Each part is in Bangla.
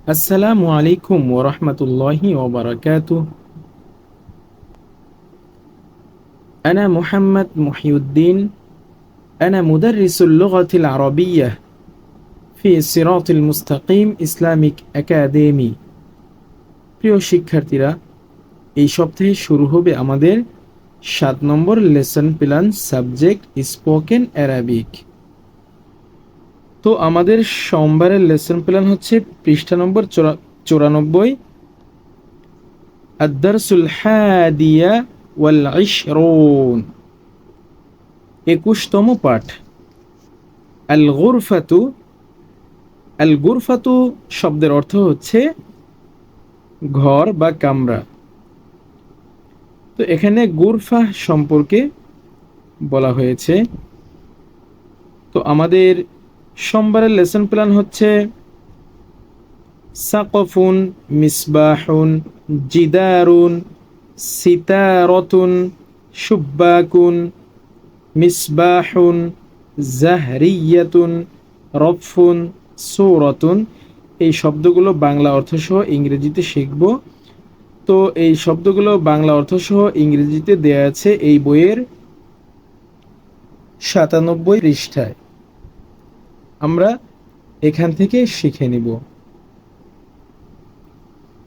السلام عليكم ورحمة الله وبركاته. أنا محمد محي الدين. أنا مدرس اللغة العربية في صراط المستقيم إسلاميك أكاديمي. প্রিয় শিক্ষার্থীরা, এই সপ্তাহে শুরু হবে আমাদের ৭ নম্বর lesson plan subject spoken Arabic. তো আমাদের সোমবারের লেসন প্ল্যান হচ্ছে পৃষ্ঠা নম্বর ৯৪, আদ-দারসুল হাদিয়া ওয়াল ২০ ২১তম পাঠ। আল গুরফাতু। আল গুরফাতু শব্দের অর্থ হচ্ছে ঘর বা কামরা। তো এখানে গুরফা সম্পর্কে বলা হয়েছে। তো আমাদের সোমবারের লেসন প্ল্যান হচ্ছে সাকফুন, মিসবাহুন, জিদারুন, সিতারতুন, শুব্বাকুন, মিসবাহুন, জাহরিয়াতুন, রফুন, সূরাতুন। এই শব্দগুলো বাংলা অর্থসহ ইংরেজিতে শিখব। তো এই শব্দগুলো বাংলা অর্থসহ ইংরেজিতে দেয়া আছে এই বইয়ের ৯৭ পৃষ্ঠায়। আমরা এখান থেকে শিখে নিব।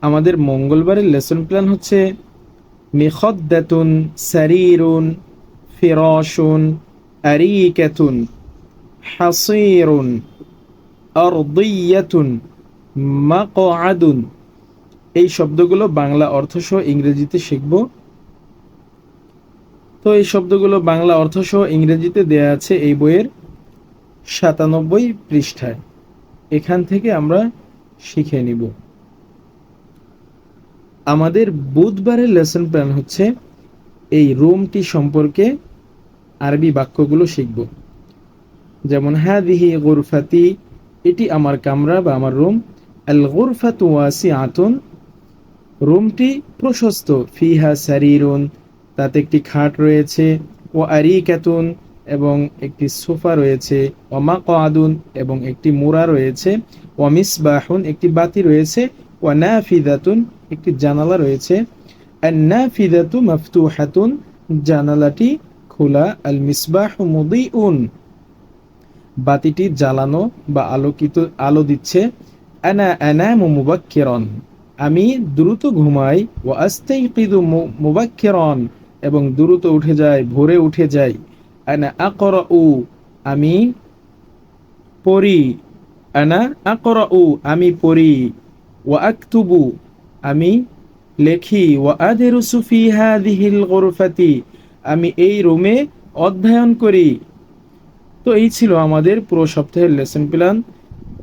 আমাদের মঙ্গলবারের লেসন প্ল্যান হচ্ছে মিখদ্দাতুন, সারিরুন, ফিরাশুন, আরিকাতুন, হাসিরুন, আরদিয়াতুন, মাকআদুন। এই শব্দগুলো বাংলা অর্থসহ ইংরেজিতে শিখব। তো এই শব্দগুলো বাংলা অর্থসহ ইংরেজিতে দেয়া আছে এই বইয়ের ৯৭ পৃষ্ঠায়। এখান থেকে আমরা শিখে নিব। আমাদের বুধবারের লেসন প্ল্যান হচ্ছে এই রুমটি সম্পর্কে আরবি বাক্যগুলো শিখব। যেমন হাদিহি গুরফাতি, এটি আমার কামরা বা আমার রুম। আল গুরফাতু ওয়াসিআতুন, রুমটি প্রশস্ত। ফিহা সারিরুন, তাতে একটি খাট রয়েছে। ও আরিকাতুন, এবং একটি সোফা রয়েছে। ও মাকআদুন, এবং একটি মোড়া রয়েছে। ও মিসবাহুন, একটি বাতি রয়েছে। ও নাফিদাতুন, একটি জানালা রয়েছে। আন নাফিদাতু মাফতুহাতুন, জানালাটি খোলা। আল মিসবাহু মুদিউন, বাতিটি জ্বালানো বা আলো দিচ্ছে। আনা আনামু মুবাক্কিরান, আমি দ্রুত ঘুমাই। ওয়া আস্তাইকিযু মুবাক্কিরান, এবং দ্রুত উঠে যায়, ভোরে উঠে যাই। আনা আকরাউ, আমি পড়ি। আনা আকরাউ, আমি পড়ি। ওয়া আকতুবু, আমি লেখি। ওয়া আদরুসু ফি হাযিহিল গুরফাতি, আমি এই রুমে অধ্যয়ন করি। তো এই ছিল আমাদের পুরো সপ্তাহের লেসন প্ল্যান।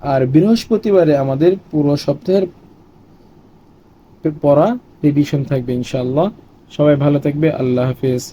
আর বৃহস্পতিবারে আমাদের পুরো সপ্তাহের পড়া রিভিশন থাকবে ইনশাআল্লাহ। সবাই ভালো থাকবে। আল্লাহ হাফেজ।